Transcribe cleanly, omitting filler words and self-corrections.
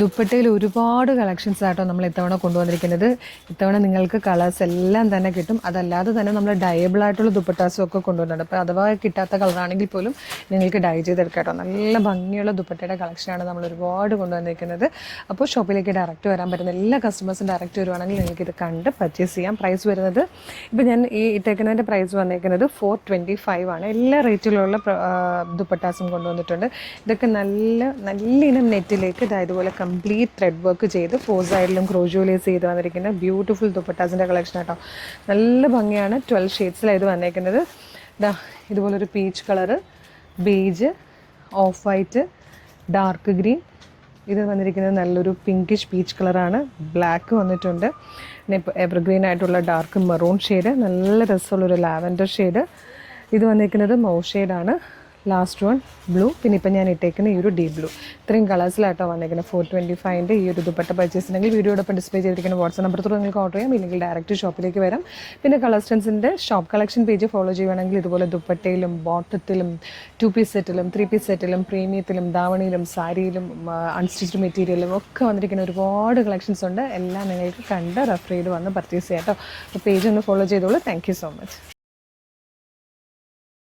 ദുപ്പട്ടയിൽ ഒരുപാട് കളക്ഷൻസ് ആട്ടോ നമ്മൾ ഇത്തവണ കൊണ്ടുവന്നിരിക്കുന്നത്. ഇത്തവണ നിങ്ങൾക്ക് കളേഴ്സ് എല്ലാം തന്നെ കിട്ടും. അതല്ലാതെ തന്നെ നമ്മൾ ഡയബിൾ ആയിട്ടുള്ള ദുപ്പട്ടാസും ഒക്കെ കൊണ്ടുവന്നിട്ടുണ്ട്. അപ്പോൾ അഥവാ കിട്ടാത്ത കളറാണെങ്കിൽ പോലും നിങ്ങൾക്ക് ഡൈ ചെയ്തെടുക്കാം കേട്ടോ. നല്ല ഭംഗിയുള്ള ദുപ്പട്ടയുടെ കളക്ഷനാണ് നമ്മൾ ഒരുപാട് കൊണ്ടുവന്നിരിക്കുന്നത്. അപ്പോൾ ഷോപ്പിലേക്ക് ഡയറക്റ്റ് വരാൻ പറ്റുന്ന എല്ലാ കസ്റ്റമേഴ്സും ഡയറക്റ്റ് വരുവാണെങ്കിൽ നിങ്ങൾക്ക് ഇത് കണ്ട് പർച്ചേസ് ചെയ്യാം. പ്രൈസ് വരുന്നത് ഇപ്പോൾ ഞാൻ ഈ ഇട്ടേക്കുന്നതിൻ്റെ പ്രൈസ് വന്നിരിക്കുന്നത് 425 ആണ്. എല്ലാ റേറ്റിലുള്ള ദുപ്പട്ടാസും കൊണ്ടുവന്നിട്ടുണ്ട്. ഇതൊക്കെ നല്ല ഇനം നെറ്റിലേക്ക് ഇതുപോലെ കംപ്ലീറ്റ് ത്രെഡ് വർക്ക് ചെയ്ത് 4 സൈഡിലും ക്രോജോലേസ് ചെയ്ത് വന്നിരിക്കുന്ന ബ്യൂട്ടിഫുൾ ദുപ്പട്ടാസിൻ്റെ കളക്ഷൻ കേട്ടോ. നല്ല ഭംഗിയാണ്. 12 ഷെയ്ഡ്സിലാണ് ഇത് വന്നേക്കുന്നത്. ഇതുപോലൊരു peach colour, beige, of white, dark green, ഇത് വന്നിരിക്കുന്നത് നല്ലൊരു പിങ്കിഷ് പീച്ച് കളറാണ്. ബ്ലാക്ക് വന്നിട്ടുണ്ട്. പിന്നെ എവർഗ്രീൻ ആയിട്ടുള്ള ഡാർക്ക് മെറൂൺ ഷെയ്ഡ്, നല്ല രസമുള്ളൊരു ലാവൻഡർ ഷെയ്ഡ്. ഇത് വന്നിരിക്കുന്നത് മൗ ഷെയ്ഡാണ്. Last one blue. പിന്നെ ഇപ്പം ഞാൻ ഇട്ടേക്കുന്ന ഈ ഒരു ഡീപ് ബ്ലൂ. ഇത്രയും കളേഴ്സിലായിട്ടോ വന്നേക്കുന്നത്. 425 ഈ ഒരു ദുപ്പട്ട പർച്ചേസ് ഉണ്ടെങ്കിൽ വീഡിയോടൊപ്പം ഡിസ്പ്ലേ ചെയ്തിരിക്കുന്ന വാട്സ്ആപ്പ് നമ്പർ ത്രൂ നിങ്ങൾക്ക് ഓർഡർ ചെയ്യാം. ഇല്ലെങ്കിൽ ഡയറക്റ്റ് ഷോപ്പിലേക്ക് വരാം. പിന്നെ കളർസ്റ്റൻസിൻ്റെ ഷോപ്പ് കളക്ഷൻ പേജ് ഫോളോ ചെയ്യുകയാണെങ്കിൽ ഇതുപോലെ ദുപ്പട്ടയിലും ബോട്ടത്തിലും 2 പീസ് സെറ്റിലും 3 പീസ് സെറ്റിലും പ്രീമിയത്തിലും ധാവണിയിലും സാരിയിലും അൺസ്റ്റിച്ച്ഡ് മെറ്റീരിയലും ഒക്കെ വന്നിരിക്കുന്ന ഒരുപാട് കളക്ഷൻസ് ഉണ്ട്. എല്ലാം നിങ്ങൾക്ക് കണ്ട് റെഫർ ചെയ്ത് വന്ന് പർച്ചേസ് ചെയ്യാം കേട്ടോ. അപ്പോൾ പേജ് ഒന്ന് ഫോളോ ചെയ്തോളൂ. Thank you so much.